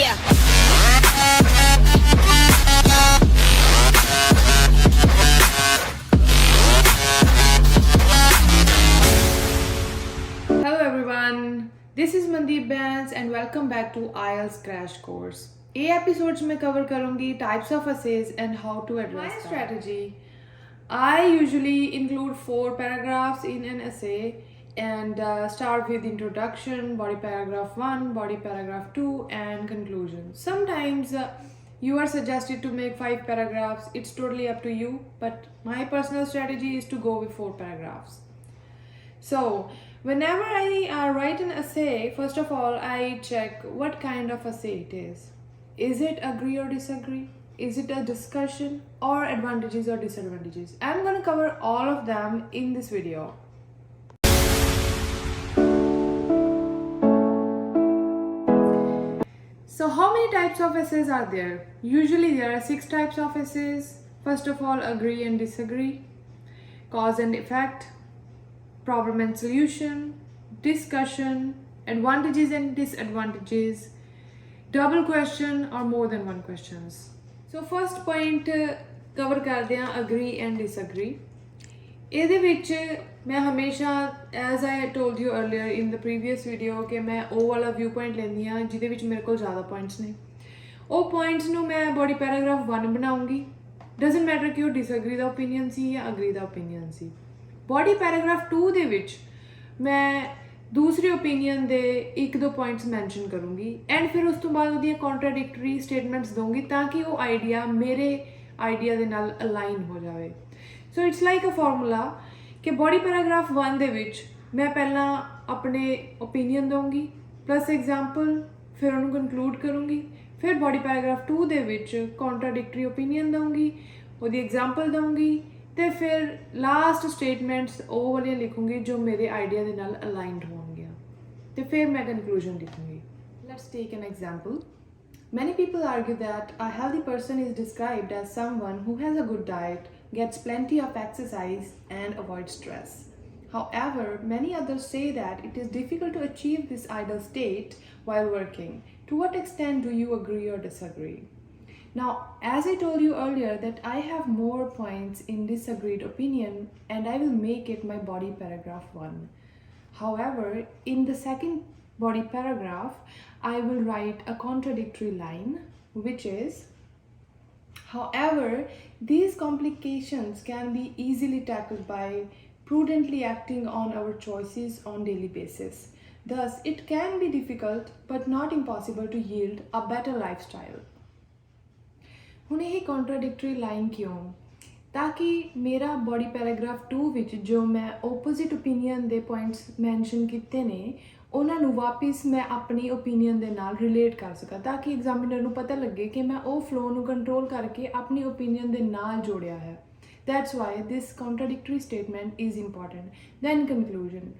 Yeah. Hello everyone, this is Mandeep Bains and welcome back to IELTS crash course. ये episodes में cover करूँगी types of essays and how to address them. My strategy, I usually include 4 paragraphs in an essay and start with introduction, body paragraph 1, body paragraph 2 and conclusion. Sometimes you are suggested to make 5 paragraphs, it's totally up to you, but my personal strategy is to go with 4 paragraphs. So whenever I write an essay, first of all, I check what kind of essay it is. Is it agree or disagree? Is it a discussion or advantages or disadvantages? I'm going to cover all of them in this video. So how many types of essays are there? Usually there are 6 types of essays. First of all, agree and disagree, cause and effect, problem and solution, discussion, advantages and disadvantages, double question or more than one questions. So first point cover ਕਰਦੇ ਹਾਂ agree and disagree. ਇਹਦੇ ਵਿੱਚ ਮੈਂ ਹਮੇਸ਼ਾ as I told you earlier in the previous video ਕਿ ਮੈਂ ਉਹ ਵਾਲਾ ਵਿਊ ਪੁਆਇੰਟ ਲੈਂਦੀ ਹਾਂ ਜਿਹਦੇ ਵਿੱਚ ਮੇਰੇ ਕੋਲ ਜ਼ਿਆਦਾ ਪੁਆਇੰਟਸ ਨੇ. ਉਹ ਪੁਆਇੰਟਸ ਨੂੰ ਮੈਂ ਬੋਡੀ ਪੈਰਾਗ੍ਰਾਫ 1 ਬਣਾਉਂਗੀ. ਡਸਨਟ ਮੈਟਰ ਕਿ ਉਹ ਡਿਸਐਗਰੀ ਦਾ ਓਪੀਨੀਅਨ ਸੀ ਜਾਂ ਅਗਰੀ ਦਾ ਓਪੀਨੀਅਨ ਸੀ. ਬੋਡੀ ਪੈਰਾਗ੍ਰਾਫ 2 ਦੇ ਵਿੱਚ ਮੈਂ ਦੂਸਰੇ ਓਪੀਨੀਅਨ ਦੇ 1-2 ਪੁਆਇੰਟਸ ਮੈਂਸ਼ਨ ਕਰੂੰਗੀ ਐਂਡ ਫਿਰ ਉਸ ਤੋਂ ਬਾਅਦ ਉਹਦੀਆਂ ਕੰਟਰਾਡਿਕਟਰੀ ਸਟੇਟਮੈਂਟਸ ਦਊਂਗੀ ਤਾਂ ਕਿ ਉਹ ਆਈਡੀਆ ਮੇਰੇ ਆਈਡੀਆ ਦੇ ਨਾਲ ਅਲਾਈਨ ਹੋ ਜਾਵੇ. So it's like a formula ਕਿ ਬੋਡੀ ਪੈਰਾਗ੍ਰਾਫ 1 ਦੇ ਵਿੱਚ ਮੈਂ ਪਹਿਲਾਂ ਆਪਣੇ ਓਪੀਨੀਅਨ ਦਊਂਗੀ ਪਲੱਸ ਐਗਜ਼ਾਮਪਲ, ਫਿਰ ਉਹਨੂੰ ਕਨਕਲੂਡ ਕਰੂੰਗੀ. ਫਿਰ ਬੋਡੀ ਪੈਰਾਗ੍ਰਾਫ 2 ਦੇ ਵਿੱਚ ਕੰਟਰਾਡਿਕਟਰੀ ਓਪੀਨੀਅਨ ਦਊਂਗੀ, ਉਹਦੀ ਐਗਜ਼ਾਮਪਲ ਦਊਂਗੀ ਤੇ ਫਿਰ ਲਾਸਟ ਸਟੇਟਮੈਂਟਸ ਉਹ ਵਾਲੀਆਂ ਲਿਖੂੰਗੀ ਜੋ ਮੇਰੇ ਆਈਡੀਆ ਦੇ ਨਾਲ ਅਲਾਈਨਡ ਹੋਣਗੀਆਂ ਤੇ ਫਿਰ ਮੈਂ ਕਨਕਲੂਜਨ ਲਿਖੂੰਗੀ. Let's take an example. Many people argue that a healthy person is described as someone who has a good diet, gets plenty of exercise and avoids stress. However, many others say that it is difficult to achieve this ideal state while working. To what extent do you agree or disagree? Now, as I told you earlier that I have more points in disagreed opinion and I will make it my body paragraph 1. However, in the second body paragraph, I will write a contradictory line which is, however, these complications can be easily tackled by prudently acting on our choices on daily basis. Thus, it can be difficult but not impossible to yield a better lifestyle. ਹੁਣ ਇਹ ਕੰਟਰਾਡਿਕਟਰੀ line ਕਿਉਂ? ਤਾਂ ਕਿ ਮੇਰਾ body paragraph 2 ਵਿੱਚ ਜੋ ਮੈਂ opposite opinion ਦੇ ਪੁਆਇੰਟਸ ਮੈਂਸ਼ਨ ਕੀਤੇ ਨੇ ਉਹਨਾਂ ਨੂੰ ਵਾਪਿਸ ਮੈਂ ਆਪਣੀ ਓਪੀਨੀਅਨ ਦੇ ਨਾਲ ਰਿਲੇਟ ਕਰ ਸਕਾਂ ਤਾਂ ਕਿ ਐਗਜ਼ਾਮੀਨਰ ਨੂੰ ਪਤਾ ਲੱਗੇ ਕਿ ਮੈਂ ਉਹ ਫਲੋ ਨੂੰ ਕੰਟਰੋਲ ਕਰਕੇ ਆਪਣੀ ਓਪੀਨੀਅਨ ਦੇ ਨਾਲ ਜੋੜਿਆ ਹੈ. That's why this contradictory statement is important. Then conclusion.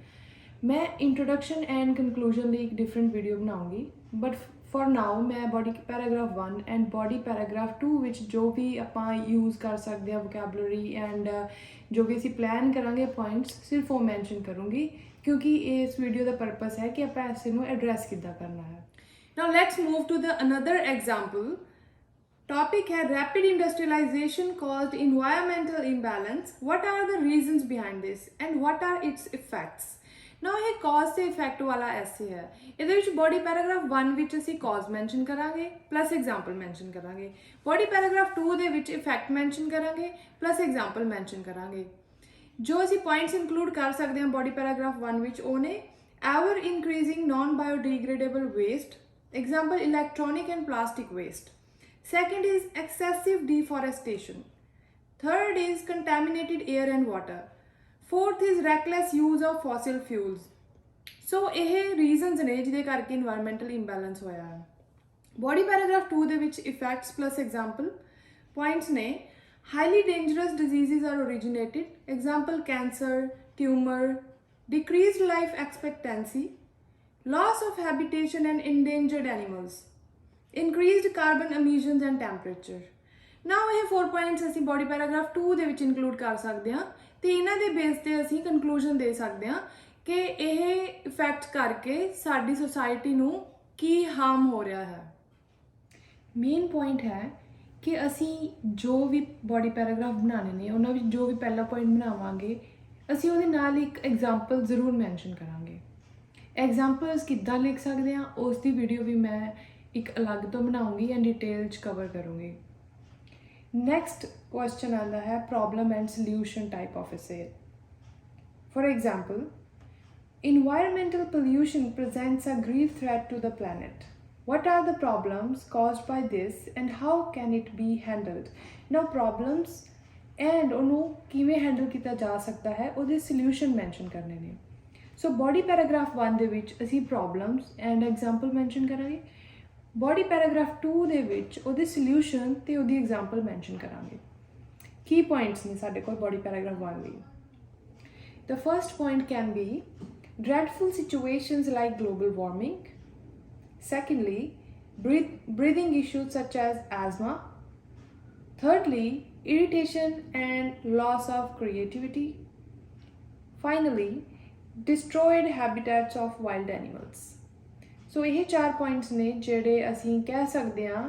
ਮੈਂ ਇੰਟਰੋਡਕਸ਼ਨ ਐਂਡ ਕਨਕਲੂਜਨ ਲਈ ਇੱਕ ਡਿਫਰੈਂਟ ਵੀਡੀਓ ਬਣਾਉਂਗੀ ਬਟ ਫॉर ਨਾਓ ਮੈਂ body paragraph 1 and body paragraph 2 ਵਿੱਚ ਜੋ ਵੀ ਆਪਾਂ ਯੂਜ਼ ਕਰ ਸਕਦੇ ਹਾਂ ਵੋਕੈਬਲਰੀ ਐਂਡ ਜੋ ਵੀ ਅਸੀਂ ਪਲਾਨ ਕਰਾਂਗੇ ਪੁਆਇੰਟਸ ਸਿਰਫ ਉਹ ਮੈਂਸ਼ਨ ਕਰੂੰਗੀ ਕਿਉਂਕਿ ਇਸ ਵੀਡੀਓ ਦਾ ਪਰਪਸ ਹੈ ਕਿ ਆਪਾਂ ਇਸ ਨੂੰ ਐਡਰੈਸ ਕਿੱਦਾਂ ਕਰਨਾ ਹੈ. Now let's move to the another example. Topic ਹੈ rapid industrialisation caused environmental imbalance. What are the reasons behind this and what are its effects? ਨਾ ਇਹ ਕਾਜ਼ ਤੇ ਇਫੈਕਟ ਵਾਲਾ ਐਸੇ ਹੈ. ਇਹਦੇ ਵਿੱਚ ਬੋਡੀ ਪੈਰਾਗ੍ਰਾਫ 1 ਵਿੱਚ ਅਸੀਂ ਕਾਜ਼ ਮੈਂਸ਼ਨ ਕਰਾਂਗੇ ਪਲੱਸ ਐਗਜ਼ਾਮਪਲ ਮੈਂਸ਼ਨ ਕਰਾਂਗੇ. ਬੋਡੀ ਪੈਰਾਗ੍ਰਾਫ 2 ਦੇ ਵਿੱਚ ਇਫੈਕਟ ਮੈਂਸ਼ਨ ਕਰਾਂਗੇ ਪਲੱਸ ਐਗਜ਼ਾਮਪਲ ਮੈਂਸ਼ਨ ਕਰਾਂਗੇ. ਜੋ ਅਸੀਂ ਪੁਆਇੰਟਸ ਇਨਕਲੂਡ ਕਰ ਸਕਦੇ ਹਾਂ ਬੋਡੀ ਪੈਰਾਗ੍ਰਾਫ 1 ਵਿੱਚ ਉਹ ਨੇ ever increasing non biodegradable waste, example electronic and plastic waste. Second is excessive deforestation. Third is contaminated air and water. Fourth is reckless use of fossil fuels. So ਇਹ reasons ਨੇ ਜਿਹਦੇ ਕਰਕੇ environmental imbalance ਹੋਇਆ ਹੈ. Body paragraph 2 ਦੇ ਵਿੱਚ effects plus example points ਨੇ highly dangerous diseases are originated, example cancer, tumor, decreased life expectancy, loss of habitation and endangered animals, increased carbon emissions and temperature. Now ਇਹ 4 points ਅਸੀਂ body paragraph 2 ਦੇ ਵਿੱਚ include ਕਰ ਸਕਦੇ ਹਾਂ ਤੇ ਇਹਨਾਂ ਦੇ ਬੇਸ ਤੇ ਅਸੀਂ conclusion ਦੇ ਸਕਦੇ ਹਾਂ ਕਿ ਇਹ ਇਫੈਕਟ ਕਰਕੇ ਸਾਡੀ ਸੋਸਾਇਟੀ ਨੂੰ ਕੀ ਹਾਰਮ ਹੋ ਰਿਹਾ ਹੈ. ਮੇਨ ਪੁਆਇੰਟ ਹੈ ਕਿ ਅਸੀਂ ਜੋ ਵੀ ਬੋਡੀ ਪੈਰਾਗ੍ਰਾਫ ਬਣਾਉਣੇ ਨੇ ਉਹਨਾਂ ਵਿੱਚ ਜੋ ਵੀ ਪਹਿਲਾ ਪੁਆਇੰਟ ਬਣਾਵਾਂਗੇ ਅਸੀਂ ਉਹਦੇ ਨਾਲ ਇੱਕ ਐਗਜ਼ਾਮਪਲ ਜ਼ਰੂਰ ਮੈਂਸ਼ਨ ਕਰਾਂਗੇ। ਐਗਜ਼ਾਮਪਲਸ ਕਿੱਦਾਂ ਲਿਖ ਸਕਦੇ ਹਾਂ ਉਸ ਦੀ ਵੀਡੀਓ ਵੀ ਮੈਂ ਇੱਕ ਅਲੱਗ ਤੋਂ ਬਣਾਉਂਗੀ ਐਂਡ ਡਿਟੇਲ 'ਚ ਕਵਰ ਕਰੂੰਗੀ। ਨੈਕਸਟ ਕੁਐਸਚਨ ਆਉਂਦਾ ਹੈ problem and solution type of essay. For example, environmental pollution presents a grave threat to the planet. What are the problems caused by this and how can it be handled? Now problems and ਉਹਨੂੰ ਕਿਵੇਂ handle ਕੀਤਾ ਜਾ ਸਕਦਾ ਹੈ ਉਹਦੇ solution mention ਕਰਨੇ ਨੇ। ਸੋ body paragraph 1 ਦੇ ਵਿੱਚ ਅਸੀਂ ਪ੍ਰੋਬਲਮਸ ਐਂਡ ਐਗਜ਼ਾਮਪਲ ਮੈਂਸ਼ਨ ਕਰਾਂਗੇ। ਬੋਡੀ ਪੈਰਾਗ੍ਰਾਫ 2 ਦੇ ਵਿੱਚ ਉਹਦੇ ਸੋਲਿਊਸ਼ਨ ਤੇ ਉਹਦੀ ਐਗਜ਼ਾਮਪਲ ਮੈਂਸ਼ਨ ਕਰਾਂਗੇ। ਕੀ ਪੁਆਇੰਟਸ ਨੇ ਸਾਡੇ ਕੋਲ ਬੋਡੀ ਪੈਰਾਗ੍ਰਾਫ 1 ਲਈ। The first point can be dreadful situations like global warming. Secondly, breathing issues such as asthma. Thirdly, irritation and loss of creativity. Finally, destroyed habitats of wild animals. So ਇਹ 4 points ਨੇ ਜਿਹੜੇ ਅਸੀਂ ਕਹਿ ਸਕਦੇ ਹਾਂ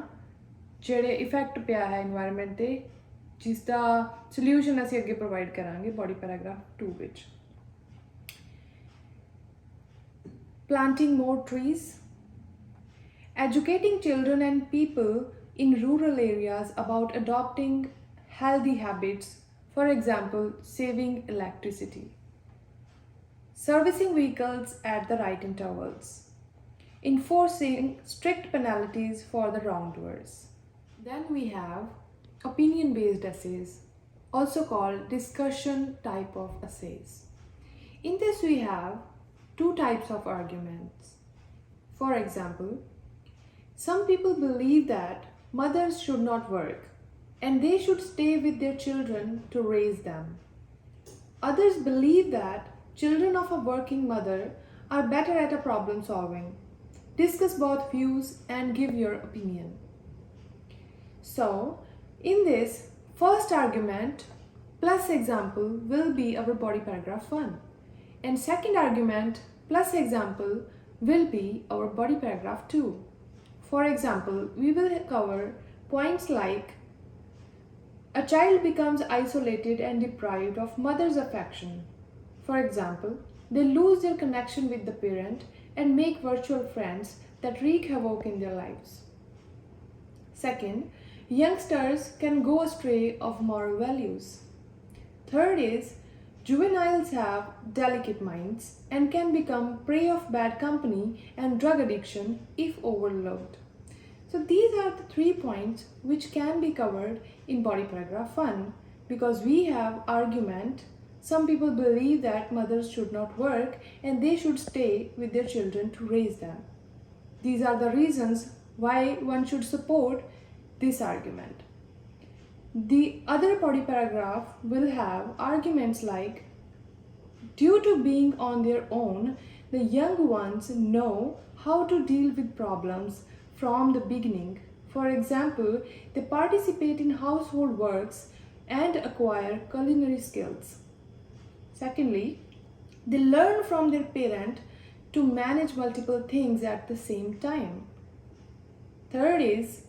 ਜਿਹੜੇ effect ਪਿਆ ਹੈ এনवायरमेंट ਤੇ ਜਿਸ ਦਾ ਸੋਲਿਊਸ਼ਨ ਅਸੀਂ ਅੱਗੇ ਪ੍ਰੋਵਾਈਡ ਕਰਾਂਗੇ ਬੋਡੀ ਪੈਰਾਗ੍ਰਾਫ 2 ਵਿੱਚ। Planting more trees. Educating children and people in rural areas about adopting healthy habits, for example, saving electricity. Servicing vehicles at the right intervals. Enforcing strict penalties for the wrongdoers. Then we have opinion-based essays, also called discussion type of essays. In this we have 2 types of arguments. For example, some people believe that mothers should not work and they should stay with their children to raise them. Others believe that children of a working mother are better at a problem solving. Discuss both views and give your opinion. So, in this first argument plus example will be our body paragraph 1 and second argument plus example will be our body paragraph 2. For example, we will cover points like a child becomes isolated and deprived of mother's affection. For example, they lose their connection with the parent and make virtual friends that wreak havoc in their lives. Second, youngsters can go astray of moral values. Third is, juveniles have delicate minds and can become prey of bad company and drug addiction if overlooked. So these are the 3 points which can be covered in body paragraph 1 because we have argument. Some people believe that mothers should not work and they should stay with their children to raise them. These are the reasons why one should support this argument. The other body paragraph will have arguments like, due to being on their own, the young ones know how to deal with problems from the beginning. For example, they participate in household works and acquire culinary skills. Secondly, they learn from their parent to manage multiple things at the same time. Third is,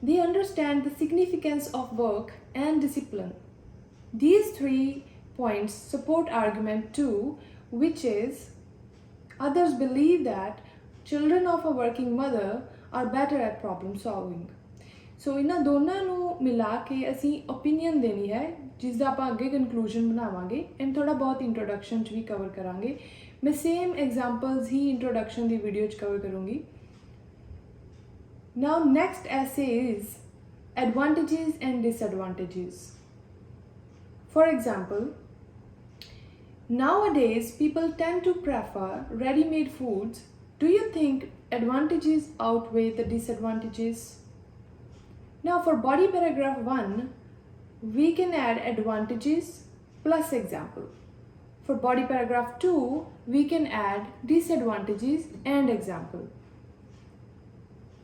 they understand the significance of work and discipline. These 3 points support argument 2, which is others believe that children of a working mother are better at problem solving. So ਇਹਨਾਂ ਦੋਨਾਂ ਨੂੰ ਮਿਲਾ ਕੇ ਅਸੀਂ opinion ਦੇਣੀ ਹੈ ਜਿਸ ਦਾ ਆਪਾਂ ਅੱਗੇ conclusion ਬਣਾਵਾਂਗੇ and ਥੋੜਾ ਬਹੁਤ introduction 'ਚ ਵੀ cover ਕਰਾਂਗੇ। ਮੈਂ same examples ਹੀ introduction ਦੀ video 'ਚ cover ਕਰੂੰਗੀ। Now next essay is advantages and disadvantages. For example, nowadays people tend to prefer ready-made foods. Do you think advantages outweigh the disadvantages? Now for body paragraph 1, we can add advantages plus example. For body paragraph 2, we can add disadvantages and example.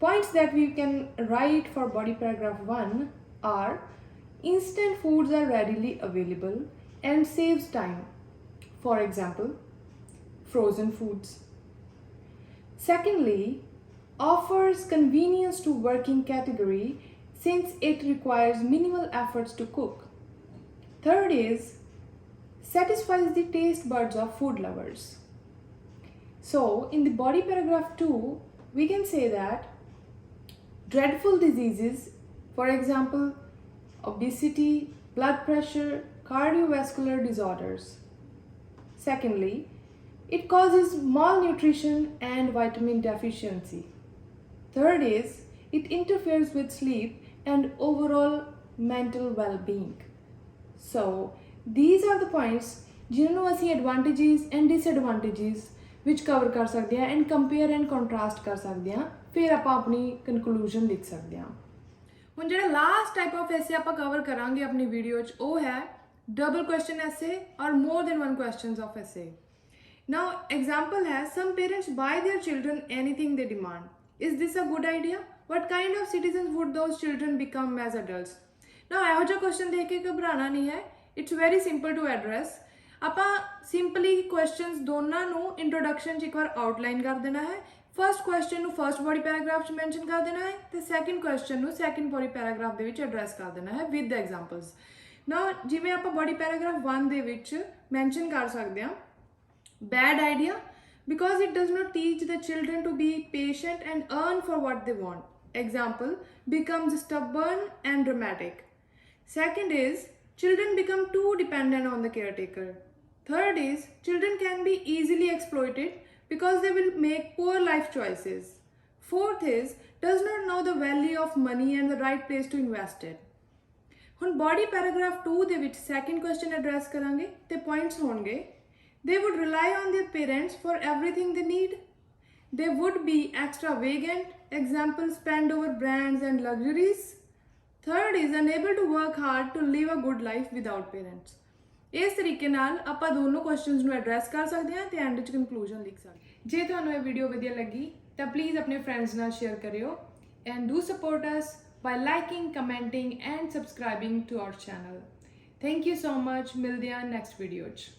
Points that we can write for body paragraph 1 are instant foods are readily available and saves time. For example, frozen foods. Secondly, offers convenience to working category since it requires minimal efforts to cook. Third is satisfies the taste buds of food lovers. So in the body paragraph 2, we can say that dreadful diseases, for example, obesity, blood pressure, cardiovascular disorders. Secondly, it causes malnutrition and vitamin deficiency. Third is, it interferes with sleep and overall mental well-being. So, these are the points जिन्होंने ਅਸੀਂ advantages and disadvantages which cover कर सकते हैं and compare and contrast कर सकते हैं फिर ਆਪਾਂ ਆਪਣੀ conclusion ਲਿਖ ਸਕਦੇ ਹਾਂ ਹੁਣ ਜਿਹੜਾ ਲਾਸਟ ਟਾਈਪ ਆਫ ਐਸੇ ਆਪਾਂ ਕਵਰ ਕਰਾਂਗੇ ਆਪਣੀ ਵੀਡੀਓ 'ਚ ਉਹ ਹੈ double question essay or more than one questions of essay now example ਹੈ some parents buy their children anything they demand is this a good idea what kind of citizens would those children become as adults now ਇਹੋ ਜਿਹਾ question ਦੇਖ ਕੇ ਘਬਰਾਣਾ ਨਹੀਂ ਹੈ it's very simple to address ਆਪਾਂ simply questions ਦੋਨਾਂ ਨੂੰ introduction 'ਚ ਇੱਕ ਵਾਰ ਆਊਟਲਾਈਨ ਕਰ ਦੇਣਾ ਹੈ फस्ट क्वेश्चन ਨੂੰ फस्ट बॉडी पैराग्राफ च मैंशन कर देना है तो सैकेंड क्वेश्चन ਨੂੰ सैकेंड बॉडी पैराग्राफ ਦੇ ਵਿੱਚ ਐਡਰੈਸ ਕਰ ਦੇਣਾ ਹੈ ਵਿਦ ਐਗਜ਼ਾਮਪਲਸ ਨਾਓ ਜਿਵੇਂ ਆਪਾਂ ਬॉडी पैराग्राफ 1 ਦੇ ਵਿੱਚ ਮੈਂਸ਼ਨ ਕਰ ਸਕਦੇ ਹਾਂ bad idea because it does not teach the children to be patient and earn for what they want example becomes stubborn and dramatic second is children become too dependent on the caretaker third is children can be easily exploited because they will make poor life choices. Fourth is, does not know the value of money and the right place to invest it. ਹੁਣ body paragraph 2 ਦੇ ਵਿੱਚ second question address ਕਰਾਂਗੇ ਤੇ points ਹੋਣਗੇ they would rely on their parents for everything they need. They would be extravagant, example spend over brands and luxuries. Third is unable to work hard to live a good life without parents. ਇਸ ਤਰੀਕੇ ਨਾਲ ਆਪਾਂ ਦੋਨੋਂ questions ਨੂੰ address ਕਰ ਸਕਦੇ ਹਾਂ ਤੇ ਐਂਡ ਵਿੱਚ ਕਨਕਲੂਜਨ ਲਿਖ ਸਕਦੇ ਹਾਂ ਜੇ ਤੁਹਾਨੂੰ ਇਹ ਵੀਡੀਓ ਵਧੀਆ ਲੱਗੀ ਤਾਂ ਪਲੀਜ਼ ਆਪਣੇ ਫਰੈਂਡਸ ਨਾਲ ਸ਼ੇਅਰ ਕਰਿਓ and do support us by liking commenting and subscribing to our channel thank you so much ਮਿਲਦੇ ਹਾਂ ਨੈਕਸਟ ਵੀਡੀਓ 'ਚ